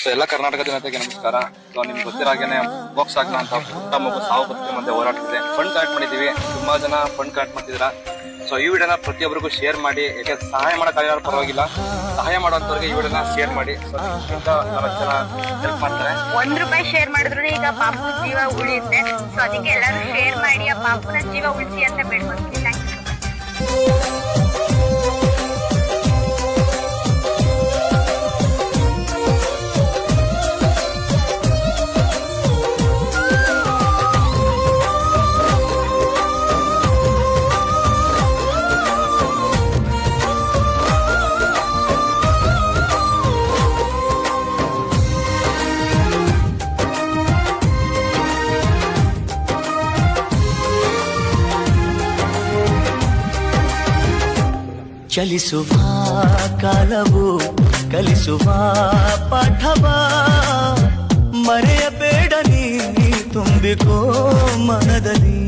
So ಎಲ್ಲ ಕರ್ನಾಟಕ ಜನತೆಗೆ ನಮಸ್ಕಾರ. ಸೊ ನಿಮ್ಗೆ ಗೊತ್ತಿರಾಗೇನೆ ಬಾಕ್ಸ್ ಆಗ್ಲ ಅಂತ ಪುಟ್ಟ ಮಗು ಸಾವು ಬದುಕಿನ ಮಧ್ಯೆ ಹೋರಾಡ್ತಿದೆ. ಫಂಡ್ ಕಲೆಕ್ಟ್ ಮಾಡಿದೀವಿ, ತುಂಬಾ ಜನ ಫಂಡ್ ಕಲೆಕ್ಟ್ ಮಾಡ್ತಿದ್ರ. ಸೊ ಈ ವಿಡಿಯೋನ ಪ್ರತಿಯೊಬ್ಬರಿಗೂ ಶೇರ್ ಮಾಡಿ. ಯಾಕೆ ಸಹಾಯ ಮಾಡೋಕ್ಕಾಗ ಪರವಾಗಿಲ್ಲ, ಸಹಾಯ ಮಾಡುವಂತವ್ರಿಗೆ ಈ ವಿಡಿಯೋನ ಶೇರ್ ಮಾಡಿ. ಸೊ 4 ಜನ ಹೆಲ್ಪ್ ಮಾಡ್ತಾರೆ. ₹1 ಶೇರ್ ಮಾಡಿದ್ರು ಈಗ ಪಾಪು ಜೀವ ಉಳಿಯುತ್ತೆ. ಸೊ ಅದಕ್ಕೆ ಎಲ್ಲರೂ ಶೇರ್ ಮಾಡಿ, ಆ ಪಾಪುನ ಜೀವ ಉಳಿಸಿ ಅಂತ ಬೇಡ್ಕೊಳ್ತೀನಿ. ಚಲಿಸುವ ಕಾಲವು ಕಲಿಸುವ ಪಾಠವ ಮರೆಯಬೇಡ ನೀ ತುಂಬಿಕೋ ಮನದಲ್ಲಿ.